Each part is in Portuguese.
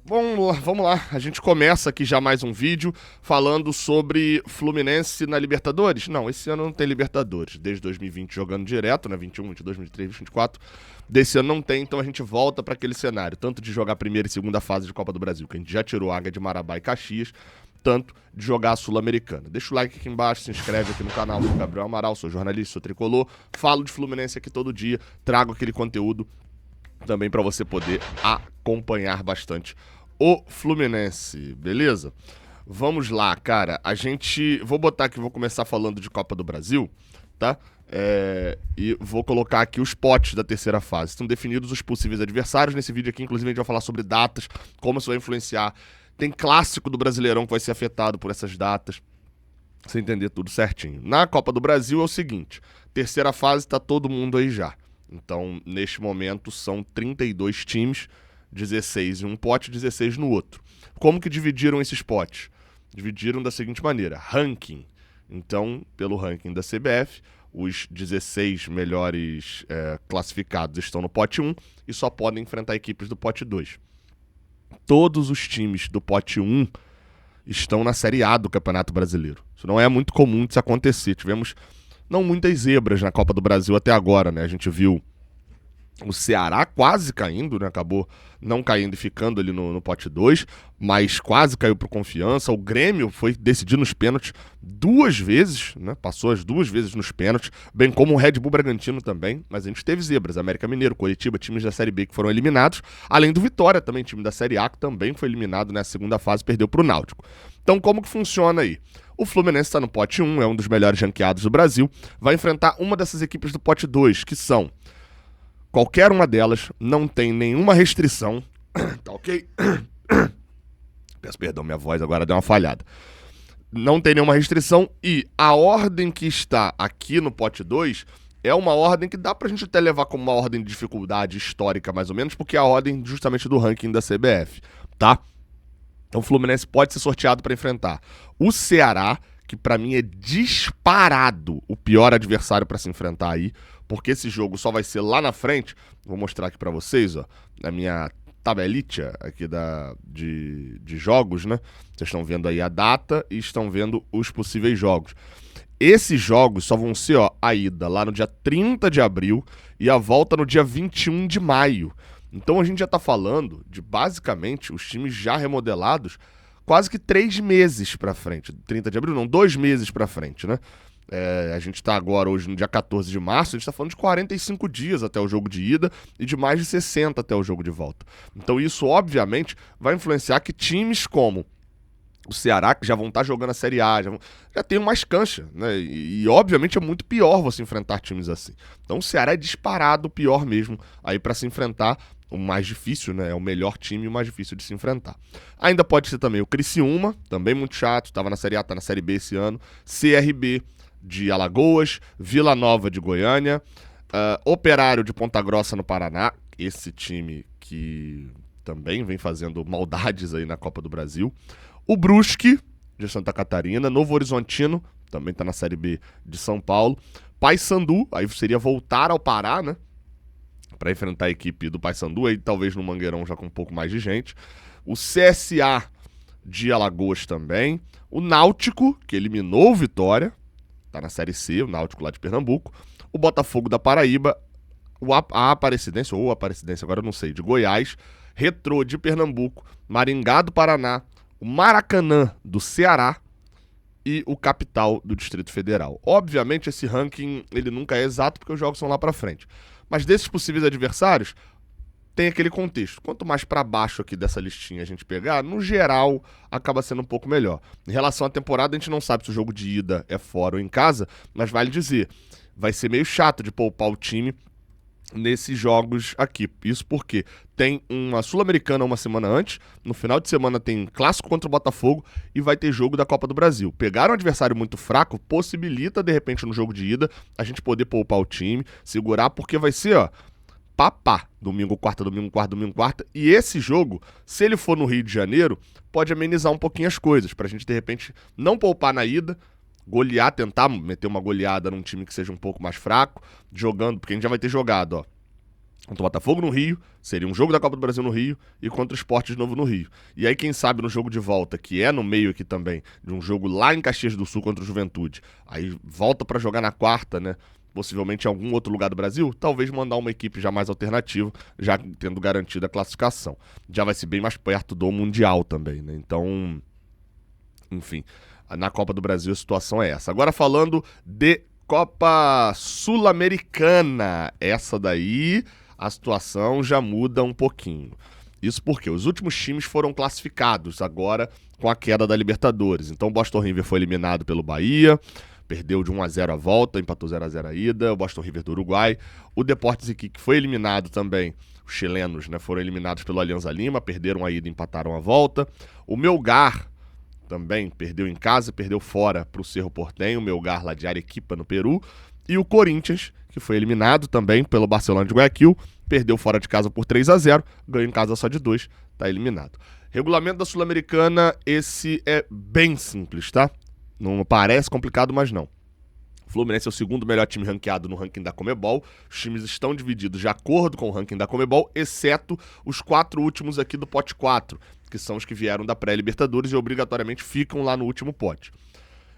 Vamos lá. A gente começa aqui já mais um vídeo falando sobre Fluminense na Libertadores. Não, esse ano não tem Libertadores. Desde 2020 jogando direto, né? 21, 22, 23, 24. Desse ano não tem, então a gente volta para aquele cenário. Tanto de jogar a primeira e segunda fase de Copa do Brasil, que a gente já tirou a Águia de Marabá e Caxias, tanto de jogar a Sul-Americana. Deixa o like aqui embaixo, se inscreve aqui no canal. Eu sou Gabriel Amaral, sou jornalista, sou tricolor. Falo de Fluminense aqui todo dia, trago aquele conteúdo também para você poder acompanhar bastante o Fluminense, beleza? Vamos lá, cara. Vou botar aqui, vou começar falando de Copa do Brasil, tá? E vou colocar aqui os potes da terceira fase. Estão definidos os possíveis adversários. Nesse vídeo aqui, inclusive, a gente vai falar sobre datas, como isso vai influenciar. Tem clássico do Brasileirão que vai ser afetado por essas datas. Você entender tudo certinho. Na Copa do Brasil é o seguinte: terceira fase tá todo mundo aí já. Então, neste momento, são 32 times, 16 em um pote, 16 no outro. Como que dividiram esses potes? Dividiram da seguinte maneira: ranking. Então, pelo ranking da CBF, os 16 melhores classificados estão no pote 1 e só podem enfrentar equipes do pote 2. Todos os times do pote 1 estão na Série A do Campeonato Brasileiro. Isso não é muito comum de se acontecer. Tivemos não muitas zebras na Copa do Brasil até agora, né? A gente viu o Ceará quase caindo, né? Acabou não caindo e ficando ali no pote 2, mas quase caiu pro Confiança. O Grêmio foi decidir nos pênaltis 2 vezes, né? Passou as 2 vezes nos pênaltis, bem como o Red Bull Bragantino também, mas a gente teve zebras. América Mineiro, Coritiba, times da Série B que foram eliminados, além do Vitória também, time da Série A, que também foi eliminado na segunda fase, perdeu pro Náutico. Então, como que funciona aí? O Fluminense está no pote 1, é um dos melhores ranqueados do Brasil, vai enfrentar uma dessas equipes do pote 2, que são qualquer uma delas, não tem nenhuma restrição, tá ok? Peço perdão, minha voz agora deu uma falhada. Não tem nenhuma restrição e a ordem que está aqui no pote 2 é uma ordem que dá pra gente até levar como uma ordem de dificuldade histórica, mais ou menos, porque é a ordem justamente do ranking da CBF, tá? Então o Fluminense pode ser sorteado para enfrentar o Ceará, que para mim é disparado o pior adversário para se enfrentar aí, porque esse jogo só vai ser lá na frente. Vou mostrar aqui para vocês, ó, na minha tabelitia aqui de jogos, né? Vocês estão vendo aí a data e estão vendo os possíveis jogos. Esses jogos só vão ser, ó, a ida lá no dia 30 de abril e a volta no dia 21 de maio. Então a gente já tá falando de, basicamente, os times já remodelados quase que 3 meses pra frente. 30 de abril não, 2 meses pra frente, né? A gente tá agora, hoje, no dia 14 de março, a gente tá falando de 45 dias até o jogo de ida e de mais de 60 até o jogo de volta. Então isso, obviamente, vai influenciar que times como o Ceará, que já vão estar jogando a Série A, já tem mais cancha, né? E, obviamente, é muito pior você enfrentar times assim. Então, o Ceará é disparado pior mesmo aí para se enfrentar. O mais difícil, né? É o melhor time e o mais difícil de se enfrentar. Ainda pode ser também o Criciúma, também muito chato, estava na Série A, tá na Série B esse ano. CRB de Alagoas, Vila Nova de Goiânia, Operário de Ponta Grossa no Paraná, esse time que também vem fazendo maldades aí na Copa do Brasil. O Brusque, de Santa Catarina, Novo Horizontino, também está na Série B de São Paulo. Paysandu, aí seria voltar ao Pará, né? Para enfrentar a equipe do Paysandu, aí talvez no Mangueirão já com um pouco mais de gente. O CSA de Alagoas também. O Náutico, que eliminou o Vitória, tá na Série C, o Náutico lá de Pernambuco. O Botafogo da Paraíba. A Aparecidense, ou Aparecidense, agora eu não sei, de Goiás. Retrô de Pernambuco. Maringá do Paraná. O Maracanã do Ceará e o Capital do Distrito Federal. Obviamente esse ranking ele nunca é exato porque os jogos são lá pra frente. Mas desses possíveis adversários, tem aquele contexto. Quanto mais pra baixo aqui dessa listinha a gente pegar, no geral acaba sendo um pouco melhor. Em relação à temporada, a gente não sabe se o jogo de ida é fora ou em casa, mas vale dizer, vai ser meio chato de poupar o time nesses jogos aqui. Isso porque tem uma Sul-Americana uma semana antes, no final de semana tem clássico contra o Botafogo e vai ter jogo da Copa do Brasil. Pegar um adversário muito fraco possibilita, de repente, no jogo de ida, a gente poder poupar o time, segurar, porque vai ser, ó, papá. Domingo, quarta, domingo, quarta, domingo, quarta. E esse jogo, se ele for no Rio de Janeiro, pode amenizar um pouquinho as coisas, pra gente, de repente, não poupar na ida, golear, tentar meter uma goleada num time que seja um pouco mais fraco, jogando, porque a gente já vai ter jogado, ó, Contra o Botafogo no Rio, seria um jogo da Copa do Brasil no Rio, e contra o Sport de novo no Rio. E aí, quem sabe, no jogo de volta, que é no meio aqui também, de um jogo lá em Caxias do Sul contra o Juventude, aí volta pra jogar na quarta, né? Possivelmente em algum outro lugar do Brasil, talvez mandar uma equipe já mais alternativa, já tendo garantida a classificação. Já vai ser bem mais perto do Mundial também, né? Então, enfim, na Copa do Brasil a situação é essa. Agora falando de Copa Sul-Americana, essa daí a situação já muda um pouquinho. Isso porque os últimos times foram classificados agora com a queda da Libertadores. Então o Boston River foi eliminado pelo Bahia, perdeu de 1-0 a volta, empatou 0-0 a ida, o Boston River do Uruguai. O Deportes Iquique foi eliminado também, os chilenos, né, foram eliminados pelo Alianza Lima, perderam a ida e empataram a volta. O Melgar também perdeu em casa, perdeu fora para o Cerro Porteño, o Melgar lá de Arequipa, no Peru. E o Corinthians, que foi eliminado também pelo Barcelona de Guayaquil, perdeu fora de casa por 3-0, ganhou em casa só de 2, tá eliminado. Regulamento da Sul-Americana, esse é bem simples, tá? Não parece complicado, mas não. O Fluminense é o segundo melhor time ranqueado no ranking da Conmebol. Os times estão divididos de acordo com o ranking da Conmebol, exceto os 4 últimos aqui do pote 4, que são os que vieram da pré-Libertadores e obrigatoriamente ficam lá no último pote.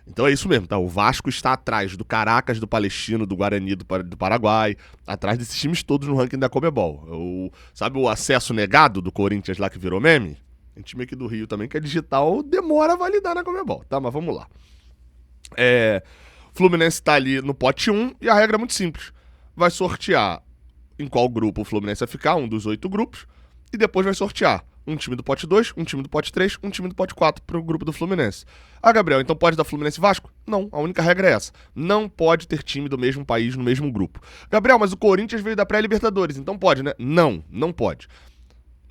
Então é isso mesmo, tá? O Vasco está atrás do Caracas, do Palestino, do Guarani, do Paraguai, atrás desses times todos no ranking da Conmebol. Sabe o acesso negado do Corinthians lá que virou meme? Tem time aqui do Rio também que é digital, demora a validar na Conmebol, tá? Mas vamos lá. Fluminense tá ali no pote 1 e a regra é muito simples. Vai sortear em qual grupo o Fluminense vai ficar, um dos 8 grupos, e depois vai sortear um time do pote 2, um time do pote 3, um time do pote 4 pro grupo do Fluminense. Ah, Gabriel, então pode dar Fluminense e Vasco? Não, a única regra é essa. Não pode ter time do mesmo país no mesmo grupo. Gabriel, mas o Corinthians veio da pré-Libertadores, então pode, né? Não, não pode.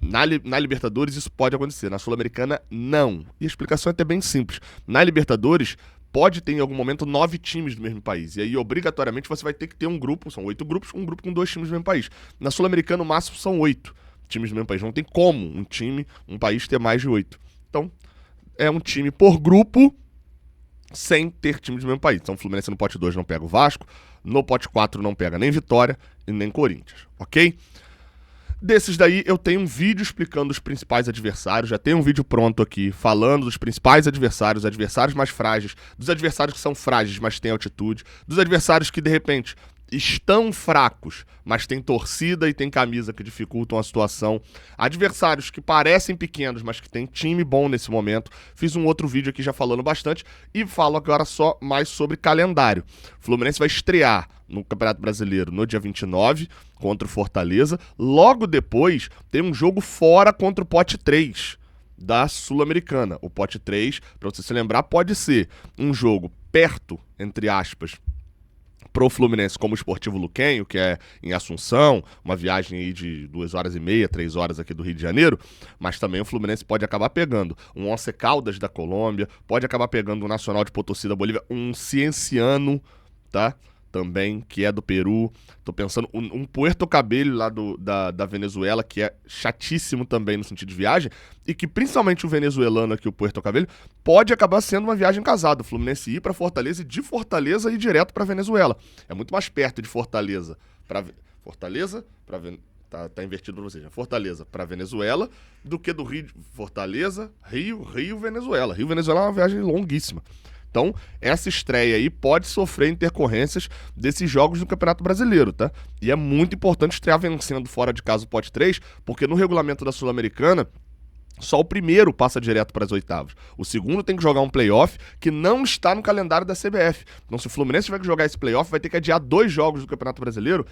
Na Libertadores isso pode acontecer, na Sul-Americana não. E a explicação é até bem simples. Na Libertadores pode ter em algum momento 9 times do mesmo país. E aí obrigatoriamente você vai ter que ter um grupo, são 8 grupos, um grupo com 2 times do mesmo país. Na Sul-Americana o máximo são 8 times do mesmo país. Não tem como um país ter mais de 8. Então é um time por grupo sem ter times do mesmo país. Então o Fluminense no pote 2 não pega o Vasco, no pote 4 não pega nem Vitória e nem Corinthians, ok? Desses daí eu tenho um vídeo explicando os principais adversários, já tenho um vídeo pronto aqui falando dos principais adversários, adversários mais frágeis, dos adversários que são frágeis, mas têm altitude, dos adversários que de repente estão fracos, mas tem torcida e tem camisa que dificultam a situação, adversários que parecem pequenos, mas que tem time bom nesse momento. Fiz um outro vídeo aqui já falando bastante e falo agora só mais sobre calendário. O Fluminense vai estrear no Campeonato Brasileiro no dia 29 contra o Fortaleza. Logo depois tem um jogo fora contra o pote 3 da Sul-Americana. O pote 3, para você se lembrar, pode ser um jogo perto, entre aspas, pro Fluminense, como o Esportivo Luquenho, que é em Assunção, uma viagem aí de 2h30, 3 horas aqui do Rio de Janeiro, mas também o Fluminense pode acabar pegando um Once Caldas da Colômbia, pode acabar pegando um Nacional de Potosí da Bolívia, um Cienciano, tá? Também, que é do Peru. Tô pensando, um Puerto Cabello lá da Venezuela, que é chatíssimo também no sentido de viagem, e que principalmente o venezuelano aqui, o Puerto Cabello, pode acabar sendo uma viagem casada. O Fluminense ir pra Fortaleza e de Fortaleza ir direto pra Venezuela. É muito mais perto de Fortaleza pra tá invertido pra vocês, né? Fortaleza pra Venezuela do que do Rio, Fortaleza, Rio, Venezuela. Rio, Venezuela é uma viagem longuíssima. Então, essa estreia aí pode sofrer intercorrências desses jogos do Campeonato Brasileiro, tá? E é muito importante estrear vencendo fora de casa o pote 3, porque no regulamento da Sul-Americana, só o primeiro passa direto para as oitavas. O segundo tem que jogar um playoff que não está no calendário da CBF. Então, se o Fluminense tiver que jogar esse playoff, vai ter que adiar 2 jogos do Campeonato Brasileiro,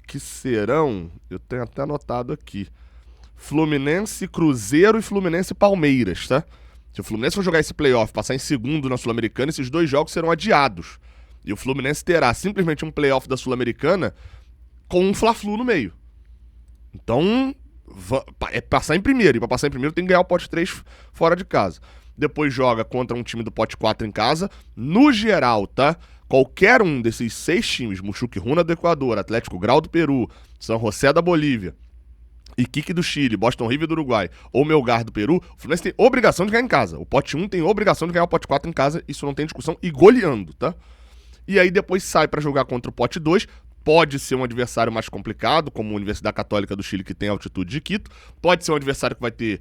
que serão, eu tenho até anotado aqui, Fluminense, Cruzeiro e Fluminense Palmeiras, tá? Se o Fluminense for jogar esse playoff, passar em segundo na Sul-Americana, esses 2 jogos serão adiados. E o Fluminense terá simplesmente um playoff da Sul-Americana com um Fla-Flu no meio. Então, é passar em primeiro. E para passar em primeiro tem que ganhar o pote 3 fora de casa. Depois joga contra um time do pote 4 em casa. No geral, tá? Qualquer um desses 6 times, Muxuque Runa do Equador, Atlético Grau do Peru, San José da Bolívia, Iquique do Chile, Boston River do Uruguai ou Melgar do Peru, o Fluminense tem obrigação de ganhar em casa. O pote 1 tem obrigação de ganhar o pote 4 em casa, isso não tem discussão, e goleando, tá? E aí depois sai pra jogar contra o pote 2, Pode ser um adversário mais complicado, como a Universidade Católica do Chile, que tem altitude de Quito. Pode ser um adversário que vai ter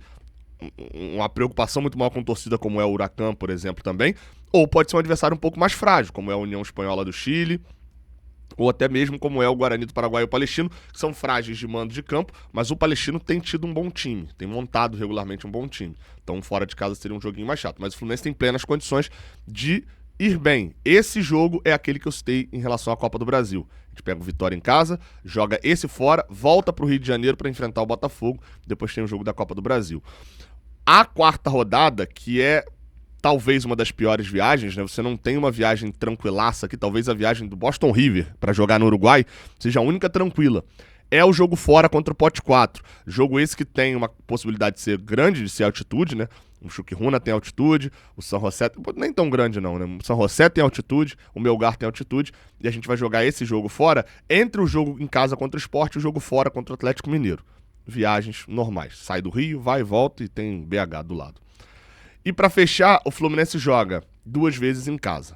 uma preocupação muito maior com torcida, como é o Huracan, por exemplo, também. Ou pode ser um adversário um pouco mais frágil, como é a União Espanhola do Chile, ou até mesmo como é o Guarani do Paraguai e o Palestino, que são frágeis de mando de campo, mas o Palestino tem tido um bom time, tem montado regularmente um bom time. Então fora de casa seria um joguinho mais chato, mas o Fluminense tem plenas condições de ir bem. Esse jogo é aquele que eu citei em relação à Copa do Brasil. A gente pega o Vitória em casa, joga esse fora, volta pro Rio de Janeiro para enfrentar o Botafogo, depois tem o jogo da Copa do Brasil. A quarta rodada, que é talvez uma das piores viagens, né? Você não tem uma viagem tranquilaça aqui, talvez a viagem do Boston River para jogar no Uruguai seja a única tranquila. É o jogo fora contra o Pote 4. Jogo esse que tem uma possibilidade de ser grande, de ser altitude, né? O Chuquiruna tem altitude, o San José nem tão grande não, né? O San José tem altitude, o Melgar tem altitude, e a gente vai jogar esse jogo fora entre o jogo em casa contra o Sport e o jogo fora contra o Atlético Mineiro. Viagens normais. Sai do Rio, vai e volta e tem BH do lado. E pra fechar, o Fluminense joga 2 vezes em casa.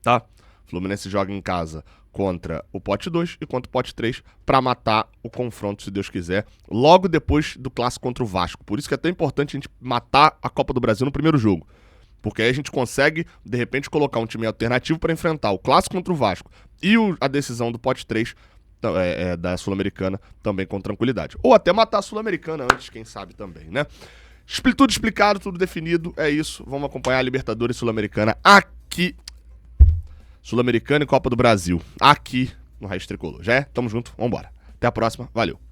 Tá? O Fluminense joga em casa contra o Pote 2 e contra o Pote 3 pra matar o confronto, se Deus quiser, logo depois do clássico contra o Vasco. Por isso que é tão importante a gente matar a Copa do Brasil no primeiro jogo. Porque aí a gente consegue, de repente, colocar um time alternativo pra enfrentar o clássico contra o Vasco e a decisão do Pote 3 da Sul-Americana também com tranquilidade. Ou até matar a Sul-Americana antes, quem sabe também, né? Tudo explicado, tudo definido, é isso. Vamos acompanhar a Libertadores Sul-Americana aqui. Sul-Americana e Copa do Brasil, aqui no Raiz Tricolor. Já é? Tamo junto, vambora. Até a próxima, valeu.